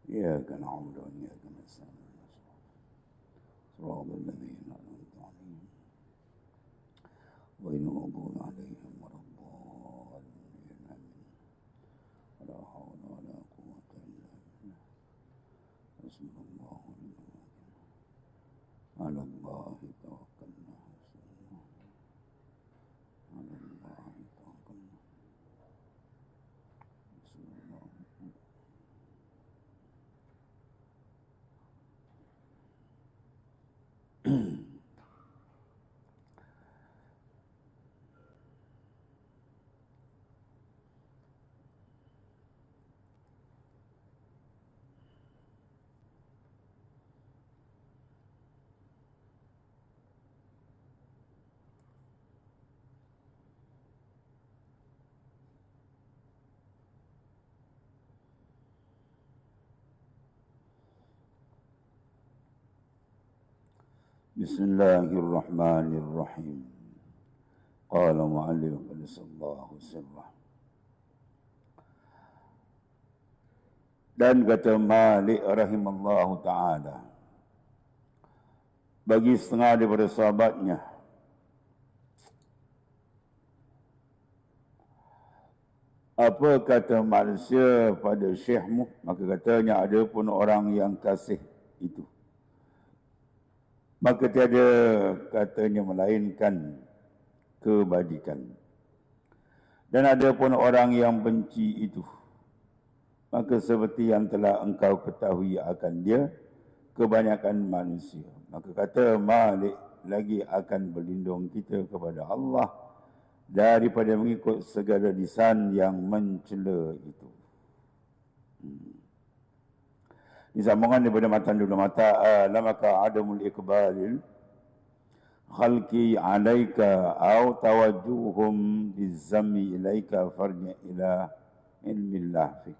إياك نعبد وإياك نستعين صراط الذين أنعمت عليهم غير المغضوب عليهم ولا الضالين آمين. ولا حول ولا قوة إلا بالله. حسبنا الله ونعم الوكيل. على الله توكلنا. حسبنا على الله توكلنا. بسم الله. بسم الله الرحمن الرحيم. قال معلم قدس الله سره. Dan kata Malik rahimallahu ta'ala, bagi setengah daripada sahabatnya, apa kata manusia pada syekhmu? Maka katanya, ada pun orang yang kasih itu. Maka tiada katanya melainkan kebajikan. Dan ada pun orang yang benci itu. Maka seperti yang telah engkau ketahui akan dia, kebanyakan manusia. Maka kata Malik, lagi akan berlindung kita kepada Allah daripada mengikut segala lisan yang mencela itu. Disambungkan daripada matan dulu mata, lamaka adamul iqbalil khalqi alaika au tawajjuhum bizammi ilaika farja ila ilmillah fik.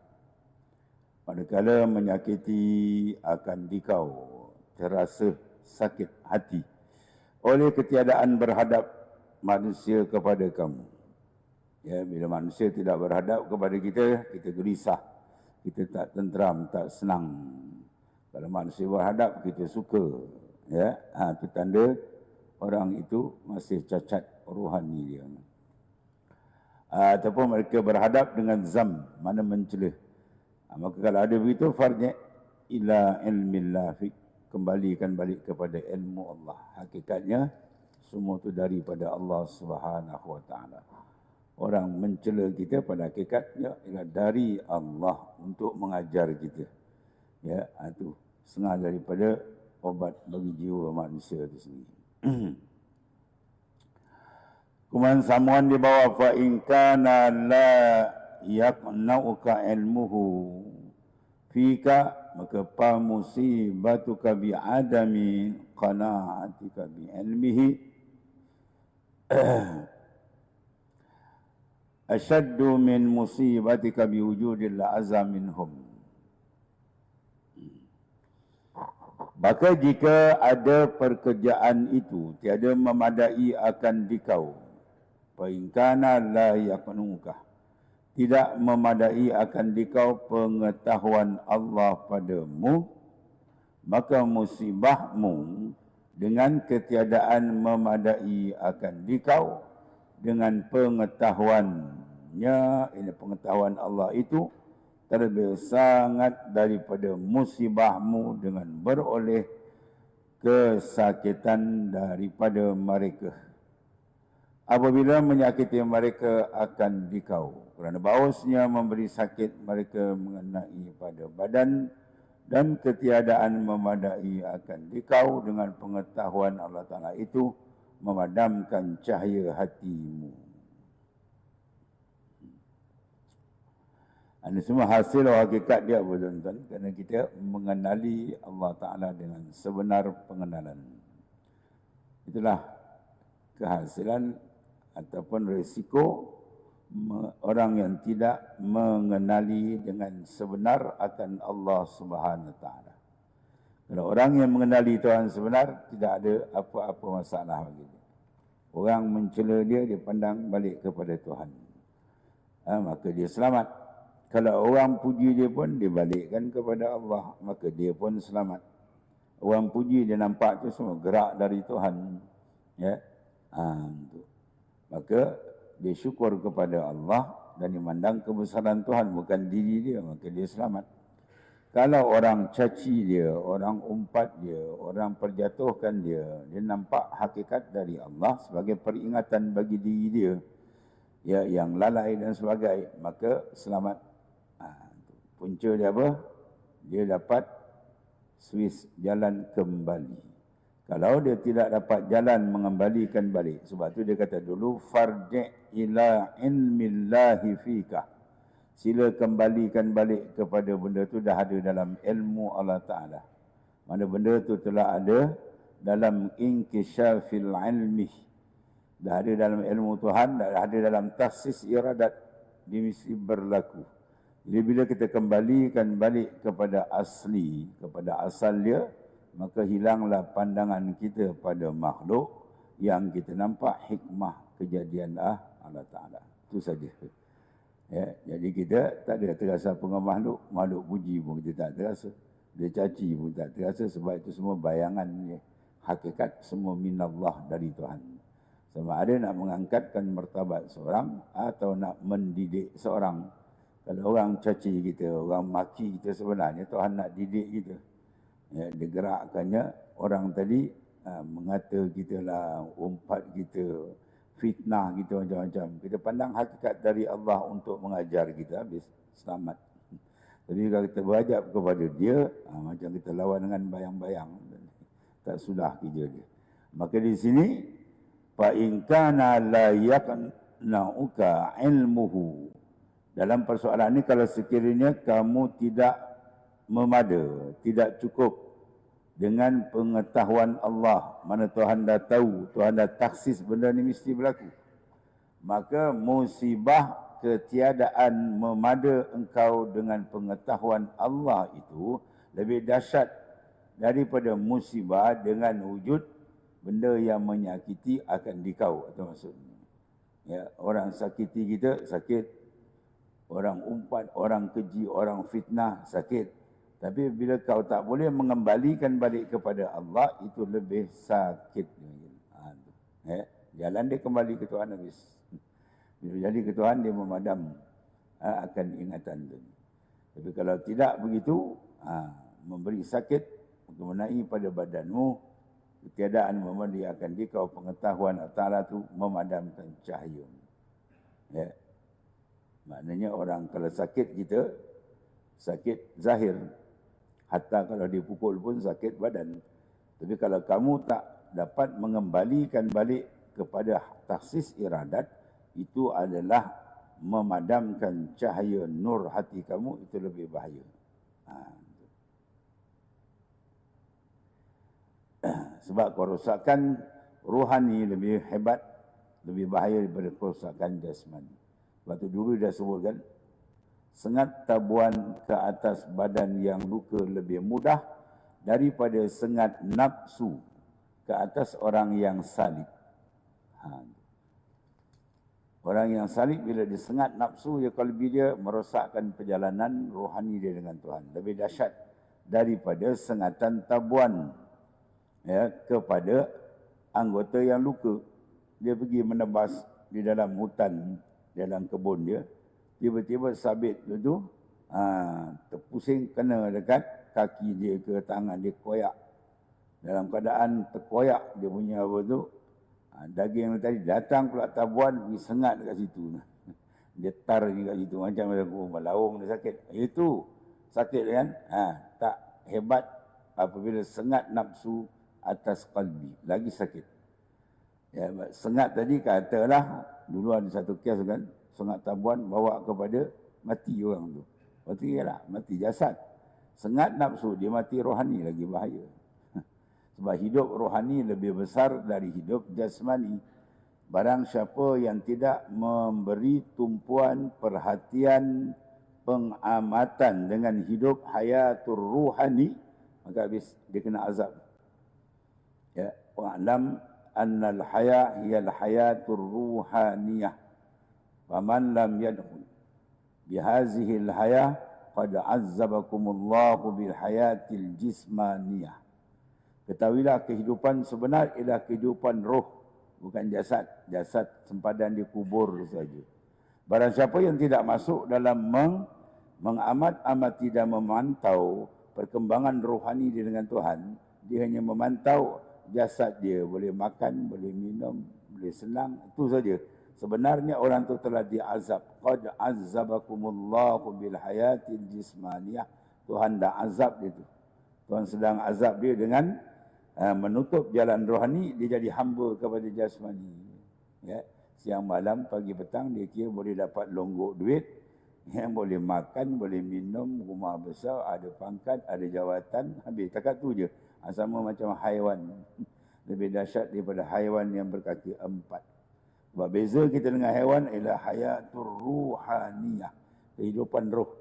Manakala menyakiti akan dikau, terasa sakit hati oleh ketiadaan berhadap manusia kepada kamu. Ya, bila manusia tidak berhadap kepada kita, kita gelisah, kita tak tenteram, tak senang. Kalau manusia berhadap, kita suka. Ya, itu tanda orang itu masih cacat rohani dia. Ataupun mereka berhadap dengan zam, mana mencela. Maka kalau ada begitu, farji' ila ilmillah fik, kembalikan balik kepada ilmu Allah. Hakikatnya semua itu daripada Allah Subhanahu wa taala. Orang mencela kita pada hakikatnya ialah dari Allah untuk mengajar kita. Ya, itu setengah daripada obat bagi jiwa manusia itu sendiri. Kemudian sambungan di bawah, fa in kana la yaqna'uka ilmuhu fika, maka pa musibatuka bi adami qana'atika bi ilmihi asyaddu min musibatika bi wujudil azam minhum. Maka jika ada pekerjaan itu tiada memadai akan dikau, fa in kana la yaqnuka, tidak memadai akan dikau pengetahuan Allah padamu, maka musibahmu dengan ketiadaan memadai akan dikau dengan pengetahuannya, ini pengetahuan Allah itu terlebih sangat daripada musibahmu dengan beroleh kesakitan daripada mereka apabila menyakiti mereka akan dikau, kerana bahawasanya memberi sakit mereka mengenai pada badan, dan ketiadaan memadai akan dikau dengan pengetahuan Allah Ta'ala itu memadamkan cahaya hatimu. Ini semua hasil hakikat dia, tuan-tuan, kerana kita mengenali Allah Ta'ala dengan sebenar pengenalan. Itulah kehasilan ataupun risiko orang yang tidak mengenali dengan sebenar akan Allah Subhanahu Wa Ta'ala. Kalau orang yang mengenali Tuhan sebenar, tidak ada apa-apa masalah bagi dia. Orang mencela dia, dia pandang balik kepada Tuhan. Maka dia selamat. Kalau orang puji dia pun dia balikkan kepada Allah, maka dia pun selamat. Orang puji dia nampak tu semua gerak dari Tuhan. Ya. Tu. Maka dia syukur kepada Allah dan memandang kebesaran Tuhan, bukan diri dia, maka dia selamat. Kalau orang caci dia, orang umpat dia, orang perjatuhkan dia, dia nampak hakikat dari Allah sebagai peringatan bagi diri dia, ya, yang lalai dan sebagainya, maka selamat. Punca dia apa? Dia dapat Swiss jalan kembali. Kalau dia tidak dapat jalan mengembalikan balik, sebab tu dia kata dulu, farji' ila ilmillahi fika. Sila kembalikan balik kepada benda tu dah ada dalam ilmu Allah Ta'ala. Mana benda tu telah ada dalam inkisyafil ilmi. Dah ada dalam ilmu Tuhan, dah ada dalam tahsis iradat, dia mesti berlaku. Jadi bila kita kembalikan balik kepada asli, kepada asal dia, maka hilanglah pandangan kita pada makhluk yang kita nampak hikmah kejadian Allah Ta'ala. Itu saja. Ya, jadi kita tak ada terasa pengamah makhluk puji pun kita tak terasa. Dia caci pun tak terasa, sebab itu semua bayangan dia. Hakikat semua minallah dari Tuhan. Sama ada nak mengangkatkan martabat seorang atau nak mendidik seorang. Kalau orang caci kita, orang maki kita, sebenarnya Tuhan nak didik kita. Ya, digerakkannya orang tadi mengata kita lah, umpat kita, fitnah kita macam-macam. Kita pandang hakikat dari Allah untuk mengajar kita, habis selamat. Tapi kalau kita berhadap kepada dia, macam kita lawan dengan bayang-bayang, tak sudah kerja dia. Maka di sini, fa in kana la yaqna'uka ilmuhu. Dalam persoalan ini, kalau sekiranya kamu tidak memada, tidak cukup dengan pengetahuan Allah, mana Tuhan dah tahu, Tuhan dah taksis benda ni mesti berlaku, maka musibah ketiadaan memada engkau dengan pengetahuan Allah itu lebih dahsyat daripada musibah dengan wujud benda yang menyakiti akan dikau. Itu maksudnya. Ya, orang sakiti kita sakit, orang umpat, orang keji, orang fitnah sakit. Tapi bila kau tak boleh mengembalikan balik kepada Allah, itu lebih sakit. Jalan dia kembali ke Tuhan habis. Bila jadi ke Tuhan, dia memadam akan ingatan itu. Tapi kalau tidak begitu, memberi sakit mengenai pada badanmu, ketiadaan memberi akan dikau pengetahuan Allah Ta'ala itu memadamkan cahaya. Ya. Maknanya orang kalau sakit kita, sakit zahir. Hatta kalau dipukul pun sakit badan. Tapi kalau kamu tak dapat mengembalikan balik kepada taksis iradat, itu adalah memadamkan cahaya nur hati kamu, itu lebih bahaya. Sebab kerosakan rohani lebih hebat, lebih bahaya daripada kerosakan jasmani. Sebab itu dulu dah sebutkan, sengat tabuan ke atas badan yang luka lebih mudah daripada sengat nafsu ke atas orang yang salib. Orang yang salib bila disengat nafsu, ya kalbi dia, merosakkan perjalanan rohani dia dengan Tuhan. Lebih dahsyat daripada sengatan tabuan, ya, kepada anggota yang luka. Dia pergi menebas di dalam hutan, dalam kebun dia. Tiba-tiba sabit tu terpusing kena dekat kaki dia ke tangan dia, koyak. Dalam keadaan terkoyak dia punya apa tu, daging tadi datang pula tabuan, pergi sengat dekat situ. Dia tar dekat situ macam aku melaung dia sakit. Itu sakit kan? Tak hebat apabila sengat nafsu atas kalbi, lagi sakit. Ya, sengat tadi katalah dulu ada satu kes kan, sengat tabuan bawa kepada mati orang tu. Mati lah, mati jasad. Sengat nafsu, dia mati rohani, lagi bahaya. Sebab hidup rohani lebih besar dari hidup jasmani. Barang siapa yang tidak memberi tumpuan perhatian, pengamatan dengan hidup hayatur ruhani, maka habis dia kena azab. Ya, wa'lam annal haya hiyal hayatur ruhaniyah. Faman lam yadkhul bihazihil hayah qad azzabakumullahu bil hayatil jismaniyah. Ketahuilah kehidupan sebenar ialah kehidupan roh, bukan jasad. Jasad sempadan dikubur saja. Barang siapa yang tidak masuk dalam mengamat-amati dan memantau perkembangan rohani dia dengan Tuhan, dia hanya memantau jasad dia, boleh makan, boleh minum, boleh senang, itu saja. Sebenarnya orang itu telah diazab. Qad azzabakumullahu bil hayatil jismaniyah. Tuhan dah azab dia tu. Tuhan sedang azab dia dengan menutup jalan rohani, dia jadi hamba kepada jasmani. Ya, siang malam, pagi petang dia kira boleh dapat longgok duit, yang boleh makan, boleh minum, rumah besar, ada pangkat, ada jawatan, habis takat tu je. Sama macam haiwan. Lebih dahsyat daripada haiwan yang berkaki empat. Sebab beza kita dengan haiwan ialah hayatur ruhaniyah, kehidupan roh.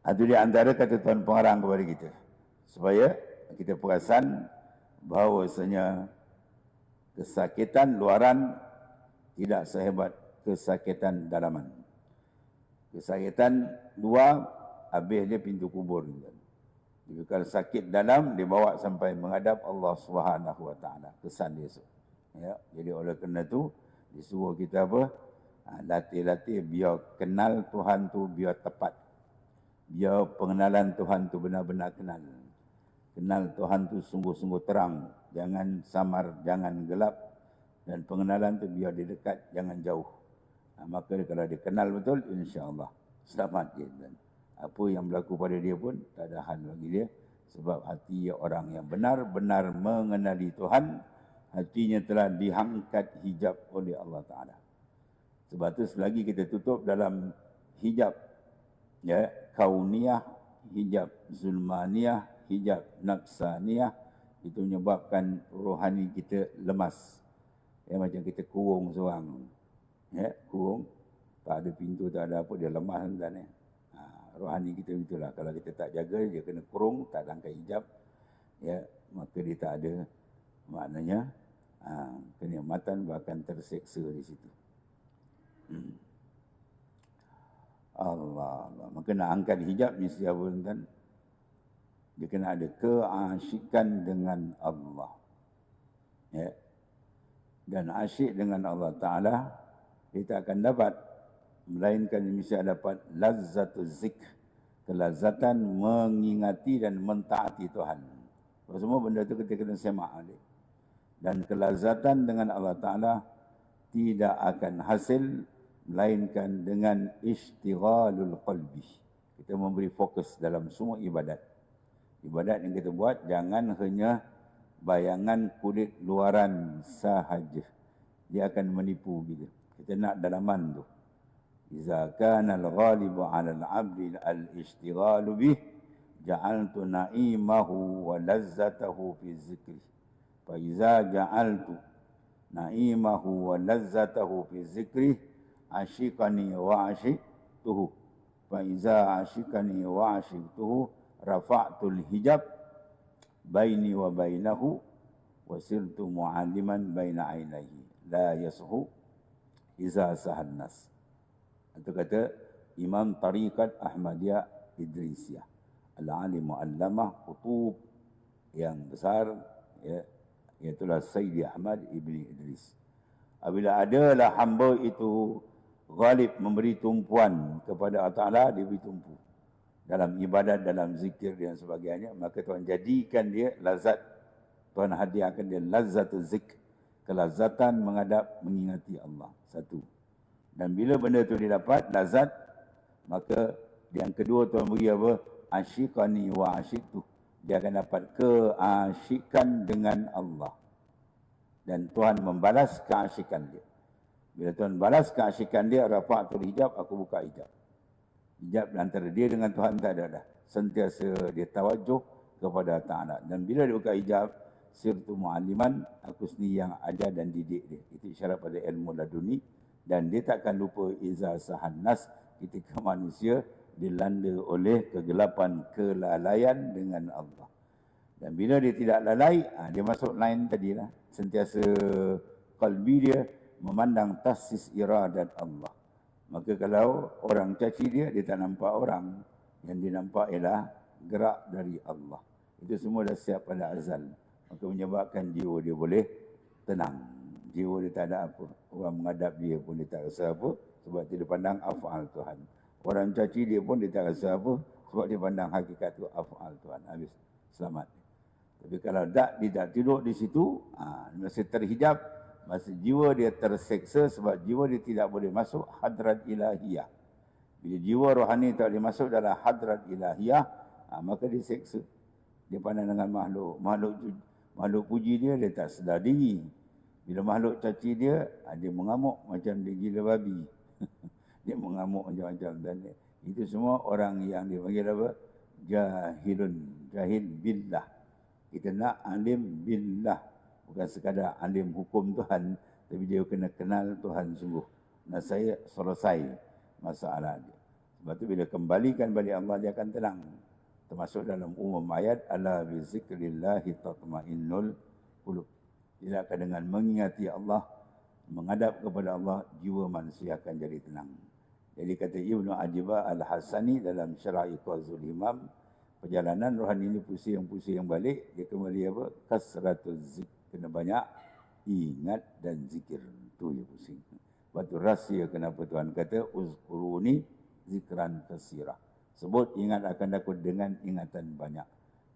Itu di antara kata Tuan Pengarang kepada kita, supaya kita perasan bahawasanya kesakitan luaran tidak sehebat kesakitan dalaman. Kesakitan luar, habis dia pintu kubur. Jadi kalau sakit dalam, dibawa sampai menghadap Allah Subhanahu Wa Taala. Kesan dia. Ya, jadi oleh kerana itu disuruh kita apa? Latih-latih biar kenal Tuhan tu biar tepat. Biar pengenalan Tuhan tu benar-benar kenal. Kenal Tuhan tu sungguh-sungguh terang. Jangan samar, jangan gelap. Dan pengenalan tu biar dia dekat, jangan jauh. Maka kalau dia kenal betul, insya-Allah selamat dia. Dan apa yang berlaku pada dia pun tak ada hal bagi dia. Sebab hati orang yang benar-benar mengenali Tuhan, hatinya telah diangkat hijab oleh Allah Ta'ala. Sebab itu selagi kita tutup dalam hijab, ya, kauniyah, hijab zulmaniyah, hijab nafsaniyah, itu menyebabkan rohani kita lemas. Ya, macam kita kurung seorang. Ya, kurung, tak ada pintu, tak ada apa, dia lemah kan. Rohani kita itulah. Kalau kita tak jaga, dia kena kurung, tak angkat hijab, ya, maka dia tak ada, maknanya kenikmatan bahkan terseksa di situ. Allah. Maka nak angkat hijab mesti apa kan? Dia kena ada keasyikan dengan Allah. Ya. Dan asyik dengan Allah Ta'ala, dia tak akan dapat, melainkan mesti dapat lazzatul zikr, kelazatan mengingati dan mentaati Tuhan. Semua benda itu kita kena semak. Dan kelazatan dengan Allah Ta'ala tidak akan hasil melainkan dengan istighalul qalbi. Kita memberi fokus dalam semua ibadat. Ibadat yang kita buat jangan hanya bayangan kulit luaran sahaja. Dia akan menipu kita. Kita nak dalaman tu. Iza kana al-ghalibu 'ala al-'abdi al-ishtighalu bih, ja'altu na'imahu wa lazzatahu fi zikri. Fa iza ja'altu na'imahu wa lazzatahu fi zikri, asyikani wa asyiktuhu. Fa iza asyikani wa asyiktuhu, rafa'tul hijab baini wa bainahu wa sirtu mu'alliman baina ainaihi la yashu iza sahan nas. Itu kata Imam Tariqat Ahmadiyah Idrisiyah, al-alim mu'allamah kutub yang besar, ya, iaitulah Sayyidi Ahmad Ibn Idris. Apabila adalah hamba itu ghalib memberi tumpuan kepada Allah Ta'ala, dia beri tumpu dalam ibadat, dalam zikir dan sebagainya, maka Tuhan jadikan dia lazat. Tuhan hadiahkan dia lazzatul zikr, kelazatan menghadap mengingati Allah. Satu. Dan bila benda itu didapat, lazat, maka yang kedua Tuhan beri apa? Asyikani wa asyiktu. Dia akan dapat keasyikan dengan Allah. Dan Tuhan membalas keasyikan dia. Bila Tuhan balas keasyikan dia, rafa'atul hijab, aku buka hijab. Hijab antara dia dengan Tuhan tak ada dah. Sentiasa dia tawajuh kepada Ta'ala. Dan bila dia buka hijab, sirtu mu'aliman, aku sendiri yang ajar dan didik dia. Itu isyarat pada ilmu laduni. Dan dia takkan lupa iza sahan nas, ketika manusia dilanda oleh kegelapan kelalaian dengan Allah. Dan bila dia tidak lalai, dia masuk line tadilah. Sentiasa kalbi dia memandang tasis iradat Allah. Maka kalau orang caci dia tak nampak orang. Yang dia nampak ialah gerak dari Allah. Itu semua dah siap pada azal. Maka menyebabkan jiwa dia boleh tenang. Jiwa dia tak ada apa. Orang menghadap dia pun dia tak rasa apa. Sebab dia pandang af'al Tuhan. Orang caci dia pun dia tak rasa apa. Sebab dia pandang hakikat tu af'al Tuhan. Habis. Selamat. Tapi kalau dia tak tidur di situ, masih terhijab, masih jiwa dia terseksa sebab jiwa dia tidak boleh masuk hadrat ilahiyah. Bila jiwa rohani tak boleh masuk dalam hadrat ilahiyah, maka dia seksa. Dia pandang dengan makhluk. Makhluk puji dia, dia tak sedar diri. Bila makhluk caci dia, dia mengamuk macam dia gila babi. Dia mengamuk macam-macam. Dan itu semua orang yang dia panggil apa? Jahilun. Jahil billah. Kita nak alim billah. Bukan sekadar alim hukum Tuhan. Tapi dia kena kenal Tuhan sungguh. Nah saya selesai masalah dia. Sebab tu bila kembalikan balik Allah, dia akan tenang. Termasuk dalam umum ayat, ala bi zikrillahi tatma'innul qulub. Tidakkan dengan mengingati Allah, menghadap kepada Allah, jiwa manusia akan jadi tenang. Jadi kata Ibnu Ajibah Al-Hasani dalam Syara'i Qazul Imam, perjalanan rohani ini pusing balik, dia kembali apa? Kasratuz zik. Kena banyak ingat dan zikir. Itu je pusing. Sebab tu rahsia kenapa Tuhan kata, uzkuruni zikran kasirah. Sebut ingat akan aku dengan ingatan banyak.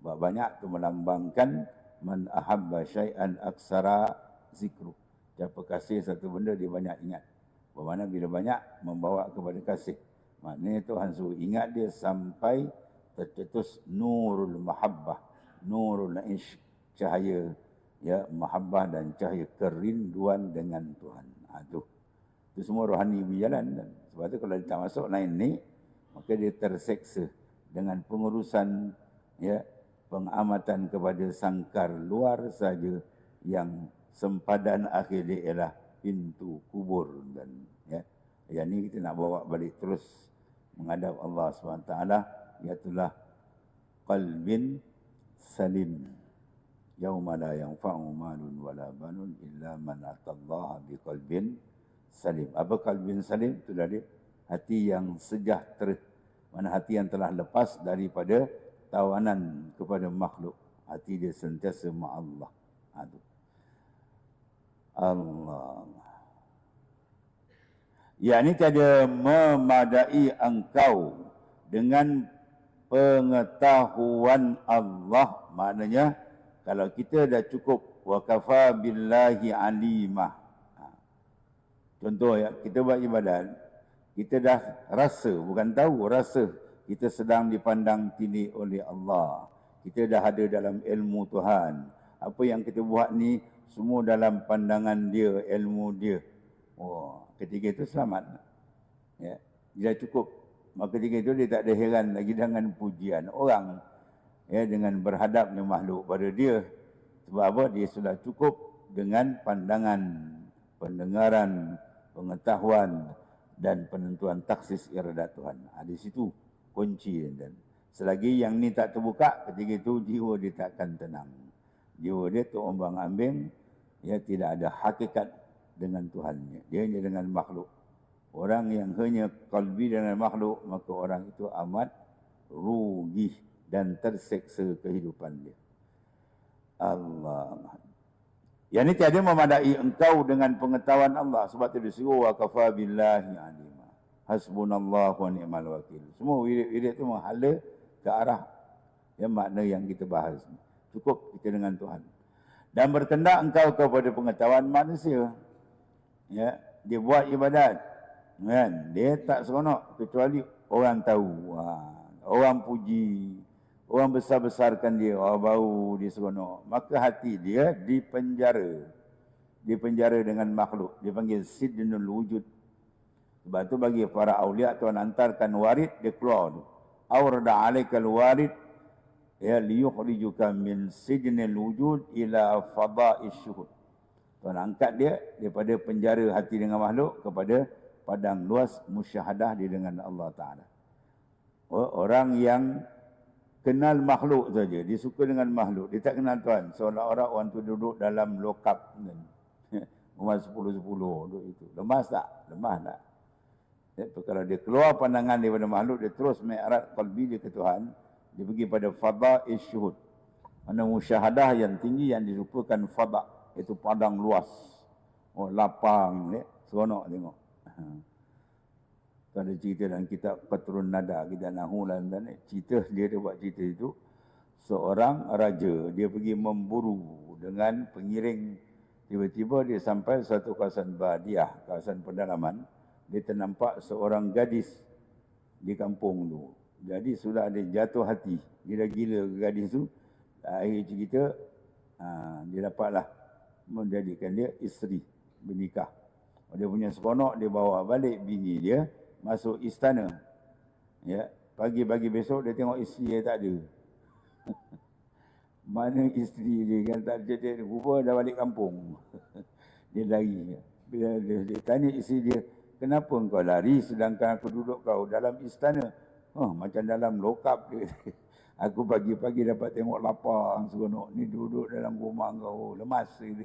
Sebab banyak itu melambangkan man ahabba syai'an aksara zikru. Siapa kasih satu benda, dia banyak ingat. Bermakna bila banyak, membawa kepada kasih. Maknanya Tuhan suruh ingat dia sampai tercetus nurul mahabbah, nurul isyq, cahaya ya mahabbah dan cahaya kerinduan dengan Tuhan. Itu semua rohani berjalan. Sebab tu kalau dia tak masuk lain ni, maka dia terseksa dengan pengurusan ya pengamatan kepada sangkar luar saja, yang sempadan akhir dia ialah pintu kubur. Dan ya, yang ni kita nak bawa balik terus menghadap Allah SWT, iaitu qalbin salim. Yauma la yanfa'u malun wala banun illa man atallaha biqalbin salim. Apa qalbin salim? Itu dari hati yang sejahtera. Mana hati yang telah lepas daripada tawanan kepada makhluk. Hati dia sentiasa ma'allah. Allah. Ya, ini tiada memadai engkau dengan pengetahuan Allah. Maknanya, kalau kita dah cukup wa kafa billahi alimah. Contoh ya, kita buat ibadat, kita dah rasa, bukan tahu, rasa kita sedang dipandang tinggi oleh Allah. Kita dah ada dalam ilmu Tuhan. Apa yang kita buat ni semua dalam pandangan dia, ilmu dia. Oh, ketika itu selamat. Ya, dia cukup. Maka ketika itu dia tak ada heran lagi dengan pujian orang. Ya, dengan berhadapnya makhluk pada dia. Sebab apa? Dia sudah cukup dengan pandangan, pendengaran, pengetahuan dan penentuan taksis iradat Tuhan. Di situ kunci. Dan selagi yang ni tak terbuka, ketika itu jiwa dia takkan tenang. Jiwa dia terombang ambing, ya, tidak ada hakikat dengan Tuhannya. Dia hanya dengan makhluk. Orang yang hanya qalbi dengan makhluk, maka orang itu amat rugi dan terseksa kehidupan dia. Allah. Yang ini tiada memadai engkau dengan pengetahuan Allah. Sebab itu disuruh wa kafa billahi alima. Hasbunallahu wa ni'mal wakil. Semua wirid-wirid itu menghala ke arah yang makna yang kita bahas. Cukup kita dengan Tuhan. Dan berkendak engkau kepada pengetahuan manusia. Ya, dia buat ibadat. Kan? Dia tak seronok kecuali orang tahu. Orang puji. Orang besar-besarkan dia, orang bau dia seronok. Maka hati dia dipenjara. Dipenjara dengan makhluk. Dia panggil sidnul wujud. Sebab tu bagi para awliya, Tuhan hantarkan warid, dia keluar tu. Awrada alaikal warid, ya liyukhrijuka min sidnil wujud ila fada'is syuhud. Tuhan angkat dia daripada penjara hati dengan makhluk kepada padang luas musyahadah dia dengan Allah Ta'ala. Orang yang kenal makhluk saja, dia suka dengan makhluk, dia tak kenal Tuhan. Seolah-olah orang tu duduk dalam lokap. Umar 10-10 duk itu. Lemas tak? Lemah tak? Ya, kalau dia keluar pandangan daripada makhluk, dia terus mi'raj qalbi dia ke Tuhan, dia pergi pada fada'is syuhud. Mana musyahadah yang tinggi yang dirupakan fada', iaitu padang luas. Oh, lapang, ya. Seronok tengok. Ada cerita dalam kitab Qatrun Nada, kita nahu dan cerita dia buat cerita itu. Seorang raja, dia pergi memburu dengan pengiring. Tiba-tiba dia sampai satu kawasan badiah, kawasan pedalaman. Dia ternampak seorang gadis di kampung tu. Jadi sudah ada jatuh hati. Dia dah gila ke gadis tu. Akhir cerita, dia dapatlah menjadikan dia isteri, bernikah. Dia punya seronok, dia bawa balik bini dia masuk istana. Ya, pagi-pagi besok dia tengok isteri dia tak ada. Mana isteri dia kan tak ada, dia rupa dah balik kampung. Dia lari. Bila dia tanya isteri dia, kenapa engkau lari sedangkan aku duduk kau dalam istana? Macam dalam lokap dia. Aku pagi-pagi dapat tengok lapang seronok. Ni duduk dalam rumah kau, lemas dia.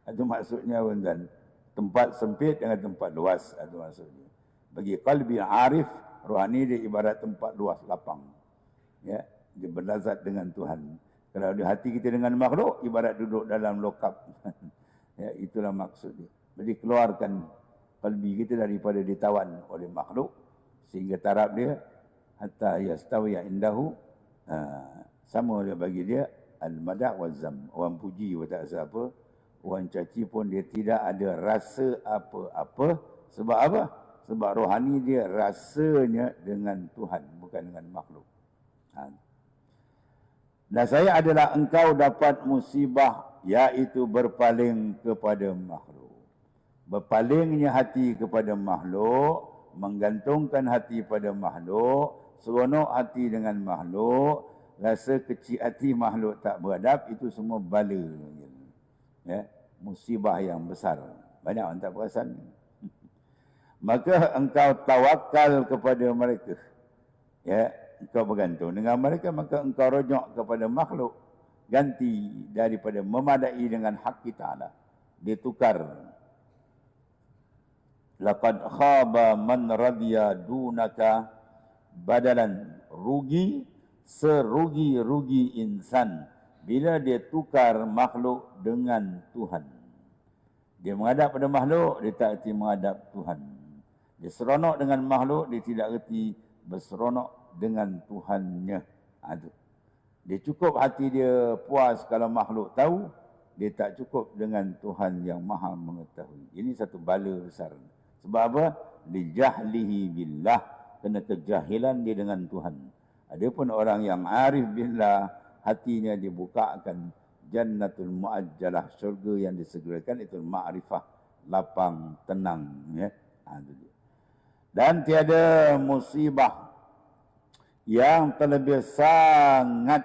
Itu maksudnya tuan. Tempat sempit dengan tempat luas. Itu maksudnya. Bagi qalbi arif, rohani dia ibarat tempat luas, lapang. Ya, dia berlazat dengan Tuhan. Kalau di hati kita dengan makhluk, ibarat duduk dalam lokap. Ya, itulah maksud dia. Jadi keluarkan qalbi kita daripada ditawan oleh makhluk, sehingga taraf dia hatta yastawiya indahu, sama dia bagi dia al-madah wa zam. Orang puji pun tak rasa apa, orang caci pun dia tidak ada rasa apa-apa. Sebab apa? Sebab rohani dia rasanya dengan Tuhan, bukan dengan makhluk. Dan saya adalah engkau dapat musibah, iaitu berpaling kepada makhluk. Berpalingnya hati kepada makhluk, menggantungkan hati pada makhluk, seronok hati dengan makhluk, rasa kecil hati makhluk tak beradab, itu semua bala. Ya, musibah yang besar. Banyak orang tak perasan. Maka engkau tawakal kepada mereka. Ya, engkau bergantung dengan mereka, maka engkau rojok kepada makhluk. Ganti daripada memadai dengan hak Ta'ala. Dia tukar. Laqad khaba man radiya dunaka badalan. Rugi serugi-rugi insan bila dia tukar makhluk dengan Tuhan. Dia menghadap pada makhluk, dia tak erti menghadap Tuhan. Dia seronok dengan makhluk, dia tidak erti berseronok dengan Tuhannya. Dia cukup hati dia puas kalau makhluk tahu, dia tak cukup dengan Tuhan yang maha mengetahui. Ini satu bala besar. Sebab apa? Lijahlihi billah, kena kejahilan dia dengan Tuhan. Adapun orang yang arif billah, hatinya dibukakan jannatul muajjalah, syurga yang disegerakan, itu ma'rifah, lapang, tenang. Ya. Dan tiada musibah yang terlebih sangat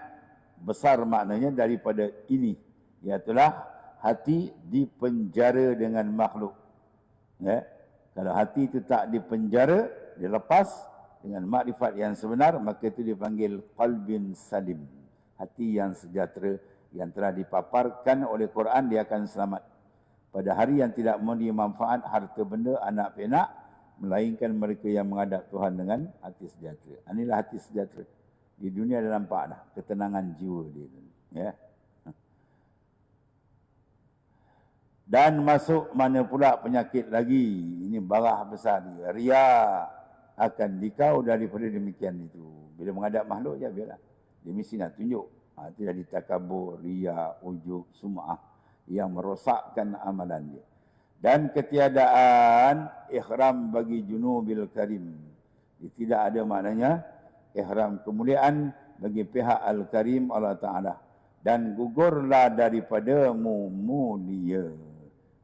besar maknanya daripada ini, iaitulah hati dipenjara dengan makhluk. Ya. Kalau hati itu tak dipenjara, dilepas dengan makrifat yang sebenar, maka itu dipanggil qalbin salim. Hati yang sejahtera, yang telah dipaparkan oleh Quran, dia akan selamat. Pada hari yang tidak memberi manfaat harta benda, anak penak, melainkan mereka yang menghadap Tuhan dengan hati sejahtera. Inilah hati sejahtera. Di dunia dah nampak dah ketenangan jiwa dia. Ya. Dan masuk mana pula penyakit lagi. Ini barah besar dia. Ria akan dikau daripada demikian itu. Bila menghadap makhluk je, biarlah. Dia mesti nak tunjuk. Itu jadi takabur, ria, ujub, sum'ah yang merosakkan amalan dia. Dan ketiadaan ihram bagi junubil karim. Dia tidak ada maknanya ihram kemuliaan bagi pihak Al-Karim Allah Ta'ala. Dan gugurlah daripadamu mulia.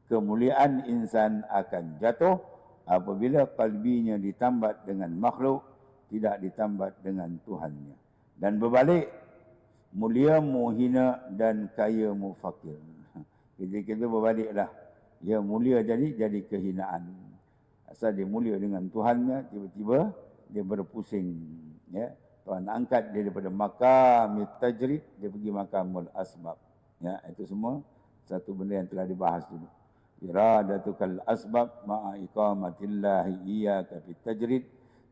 Kemuliaan insan akan jatuh apabila kalbinya ditambat dengan makhluk, tidak ditambat dengan Tuhannya. Dan berbalik, muliamu hina dan kayamu fakir. Jadi kita berbaliklah. Ya, mulia jadi kehinaan. Asal dia mulia dengan Tuhannya, tiba-tiba dia berpusing. Ya. Tuhan angkat dia daripada makam tajrid, dia pergi makamul asbab. Ya, itu semua satu benda yang telah dibahas dulu. iradatukal asbab ma'a iqamatillahi iyaka fit tajrid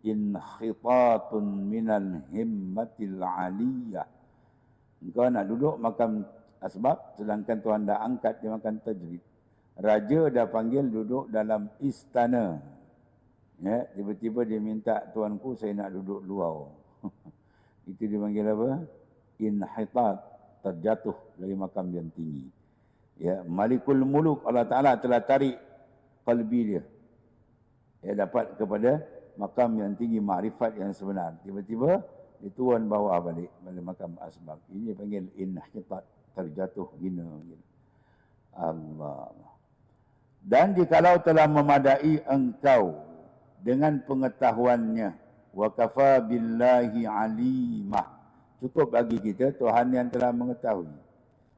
inhitatun minal himmatil aliyah. Engkau nak duduk makan asbab sedangkan Tuhan dah angkat dia makan tajrid. Raja dah panggil duduk dalam istana. Ya, tiba-tiba dia minta, tuanku saya nak duduk luar. Itu dipanggil apa? Inhitat, terjatuh dari makam yang tinggi. Ya, Malikul Muluk, Allah Ta'ala telah tarik qalbi dia. Ya, dapat kepada makam yang tinggi, makrifat yang sebenar. Tiba-tiba dia turun bawah balik pada makam asbab. Ini dipanggil inhitat, terjatuh hina. Allah. Dan jikalau telah memadai engkau dengan pengetahuannya, wa kafa billahi alimah, cukup bagi kita Tuhan yang telah mengetahui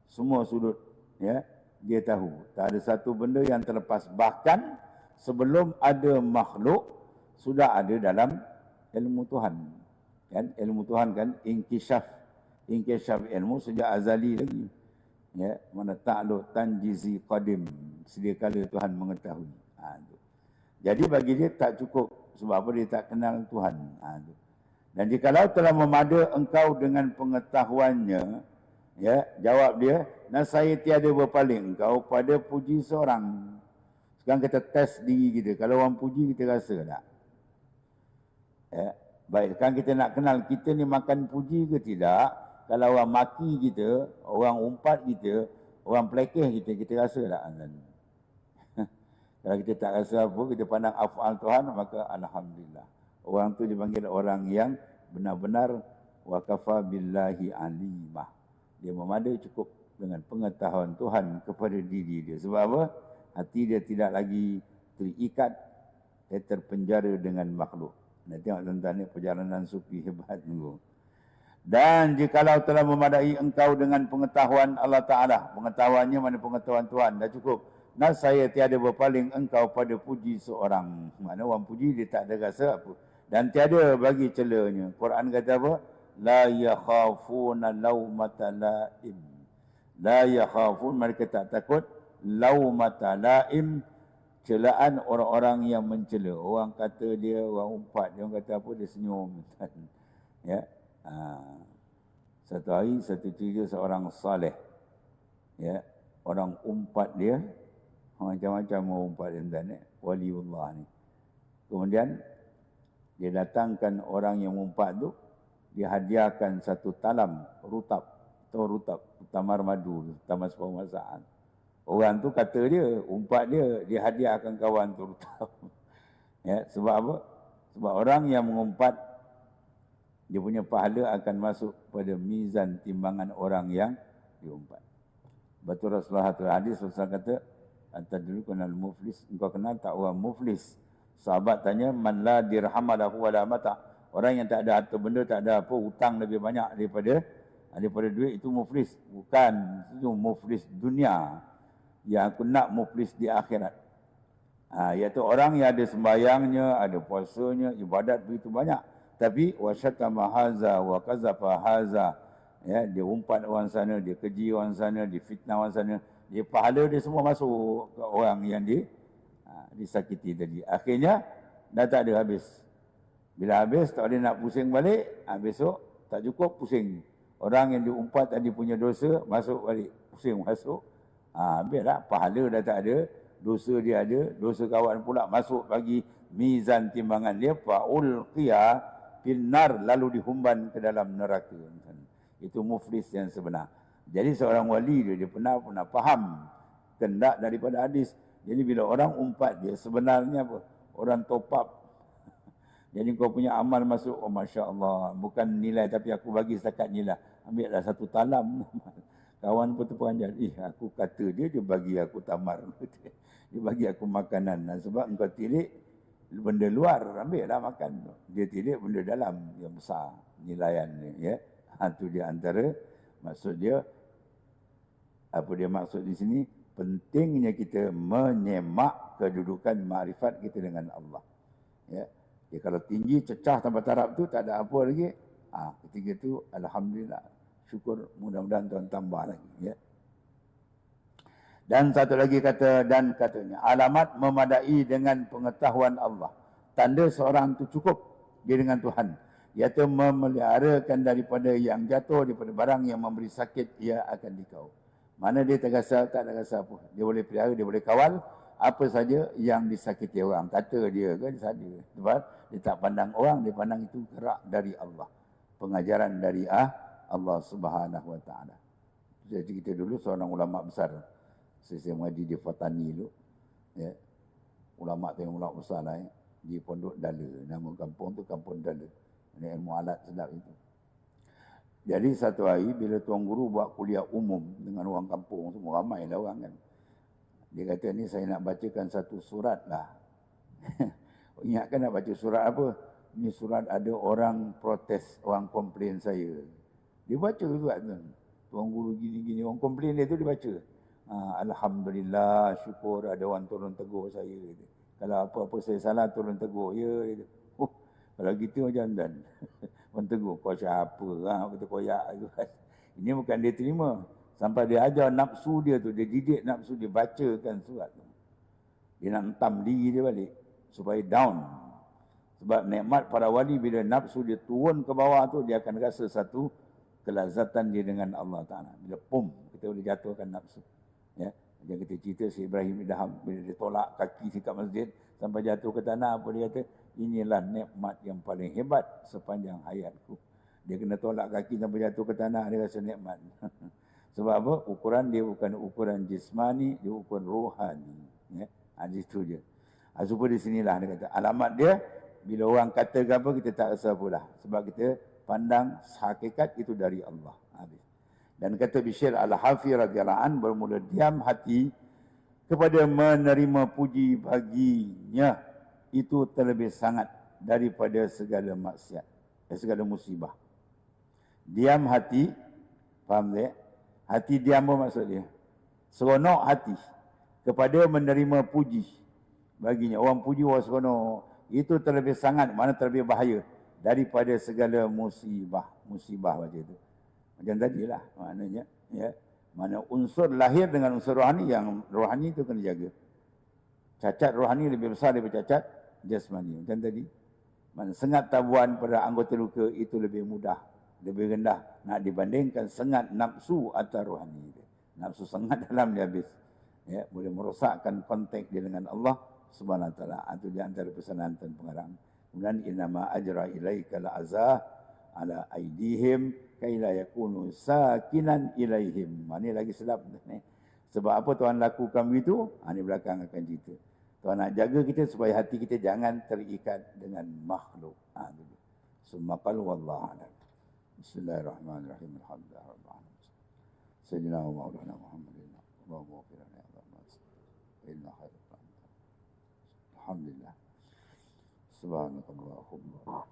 semua sudut, ya, dia tahu, tak ada satu benda yang terlepas. Bahkan sebelum ada makhluk sudah ada dalam ilmu Tuhan, kan? Ilmu Tuhan kan inkishaf ilmu sejak azali lagi, ya, mana ta'alluq tanjizi qadim, sedia kala Tuhan mengetahui. Jadi bagi dia tak cukup, sebab apa? Dia tak kenal Tuhan. Dan jikalau telah memada engkau dengan pengetahuannya, ya, jawab dia, dan saya tiada berpaling engkau pada puji seorang. Sekarang kita test diri kita, kalau orang puji kita rasa tak? Ya. Baik, sekarang kita nak kenal kita ni makan puji ke tidak. Kalau orang maki kita, orang umpat kita, orang pelekeh kita, kita rasa tak? Kalau kita tak rasa apa, kita pandang af'al Tuhan, maka alhamdulillah. Orang tu dipanggil orang yang benar-benar waqafa billahi alimah. Dia memada cukup dengan pengetahuan Tuhan kepada diri dia. Sebab apa? Hati dia tidak lagi terikat, dia terpenjara dengan makhluk. Nanti tengok tuan-tuan ni perjalanan sufi hebat dulu. Dan jikalau telah memadai engkau dengan pengetahuan Allah Ta'ala, pengetahuannya mana pengetahuan Tuhan, dah cukup. Nah, saya tiada berpaling engkau pada puji seorang. Mana orang puji dia tak ada rasa apa. Dan tiada bagi celanya. Quran kata apa? La yakhafuna laumata laim. La yakhafun, mereka tak takut laumata laim, celaan orang-orang yang mencela. Orang kata dia, orang umpat dia, orang kata apa, dia senyum. Ya. Satu hari, satu cerita seorang saleh. Ya. Orang umpat dia, macam-macam mau umpat dia, waliullah ni. Kemudian dia datangkan orang yang mengumpat tu, dia hadiahkan satu talam rutab, atau rutab, tamar madu, tamas pemasakan. Orang tu kata dia, umpat dia hadiahkan kawan tu rutab. Ya, sebab apa? Sebab orang yang mengumpat, dia punya pahala akan masuk pada mizan timbangan orang yang diumpat. Betul Rasulullah hadis, Rasulullah kata, anta dulu kenal muflis, engkau kenal tak orang muflis? Sahabat tanya, man la dirham lahu wala mata. Orang yang tak ada harta benda, tak ada apa, hutang lebih banyak daripada duit, itu muflis. Bukan, itu muflis dunia. Yang aku nak muflis di akhirat. Iaitu orang yang ada sembayangnya, ada puasanya, ibadat begitu banyak. Tapi wasyatama haza wa qazafa haza. Ya, dia umpat orang sana, dia keji orang sana, dia fitnah orang sana. Dia pahala dia semua masuk ke orang yang disakiti tadi. Akhirnya dah tak ada, habis. Bila habis tak ada nak pusing balik, besok tak cukup pusing. Orang yang diumpat tadi punya dosa masuk balik, pusing masuk. Biarlah pahala dah tak ada, dosa dia ada, dosa kawan pula masuk bagi mizan timbangan dia, faul qiya finnar, lalu dihumban ke dalam neraka. Itu muflis yang sebenar. Jadi seorang wali dia pernah faham kendak daripada hadis. Jadi bila orang umpat dia, sebenarnya apa? Orang top up. Jadi kau punya amal masuk, oh Masya Allah, bukan nilai tapi aku bagi setakat nilai. Ambillah satu talam. Kawan pun terperanjat, aku kata dia bagi aku tamar. Dia bagi aku makanan. Sebab engkau tilik benda luar, ambillah makan. Dia tilik benda dalam yang besar nilaiannya. Ya? Itu dia antara maksud dia. Apa dia maksud di sini? Pentingnya kita menyemak kedudukan makrifat kita dengan Allah. Ya. Ya, kalau tinggi, cecah tanpa taraf tu tak ada apa lagi. Ketika tu alhamdulillah, syukur, mudah-mudahan Tuhan tambah lagi. Ya. Dan satu lagi kata, dan katanya, alamat memadai dengan pengetahuan Allah. Tanda seorang itu cukup dia dengan Tuhan. Iaitu memeliharakan daripada yang jatuh, daripada barang yang memberi sakit, ia akan dikau. Mana dia tergasa, tak ada rasa apa. Dia boleh pelihara, dia boleh kawal apa saja yang disakiti orang. Kata dia kan saja. Sebab dia tak pandang orang, dia pandang itu gerak dari Allah. Pengajaran dari Allah Subhanahu Wa Taala. Jadi kita dulu seorang ulama besar. Saya mengaji di Fatani dulu. Ya. Ulama tu yang ulama besar lah. Di Pondok Dala. Nama kampung tu Kampung Dala. Ini ilmu alat sedap itu. Jadi satu hari bila tuan guru buat kuliah umum dengan orang kampung, semua ramai lah orang kan. Dia kata ni saya nak bacakan satu surat lah. Ingatkan nak baca surat apa? Ni surat ada orang protes, orang komplain saya. Dia baca surat tu. Tuan guru gini-gini, orang komplain dia tu dia baca. Alhamdulillah, syukur ada orang tolong tegur saya. Kalau apa-apa saya salah tolong tegur. Ya, kalau gitu macam dan orang tegur, kau siapa? Kata koyak tu. Ini bukan dia terima. Sampai dia ajar nafsu dia tu, dia didik nafsu dia bacakan surat tu. Dia nak entam diri dia balik supaya down. Sebab nikmat para wali bila nafsu dia turun ke bawah tu, dia akan rasa satu kelazatan dia dengan Allah Ta'ala. Bila kita boleh jatuhkan nafsu. Ya. Macam kita cerita si Ibrahim Idham, bila dia tolak kaki sikap masjid sampai jatuh ke tanah, apa dia kata? Inilah nikmat yang paling hebat sepanjang hayatku. Dia kena tolak kaki sampai jatuh ke tanah, dia rasa nikmat. Sebab apa? Ukuran dia bukan ukuran jismani, dia ukuran rohani. Ya. Di situ je. Supaya di sinilah dia kata. Alamat dia, bila orang kata apa, kita tak rasa pula. Sebab kita pandang hakikat itu dari Allah. Habis. Dan kata Bishr Al-Hafi radhiyallahu an, bermula diam hati kepada menerima puji baginya itu terlebih sangat daripada segala maksiat, segala musibah. Diam hati, faham tak? Hati diam apa maksud dia? Seronok hati kepada menerima puji baginya. Orang puji, orang seronok. Itu terlebih sangat, mana terlebih bahaya daripada segala musibah. Musibah macam itu. Macam tadilah maknanya. Ya. Mana unsur lahir dengan unsur rohani, yang rohani itu kena jaga. Cacat rohani lebih besar daripada cacat jasmani. Macam tadi. Mana sengat tabuan pada anggota luka itu lebih mudah, lebih rendah nak dibandingkan sengat nafsu atau rohani. Nafsu sengat dalam dia habis. Ya, boleh merosakkan kontak dia dengan Allah Subhanahu Wa Taala. Itu di antara pesanan dan pengarang. Kemudian innama ajra ilaika al-azah ala aidihim kaila yakunu sakinan ilaihim. Ini lagi sedap ni. Sebab apa Tuhan lakukan begitu? Ini belakang akan cerita. Tuhan nak jaga kita supaya hati kita jangan terikat dengan makhluk. Summa qalu wallahu a'lam. Bismillahirrahmanirrahim. Alhamdulillah rabbil alamin. Sayyidina wa maulana Muhammadin. Allahumma ighfir lana ya rabbana. Inna khairal. Alhamdulillah. Subhanakallahumma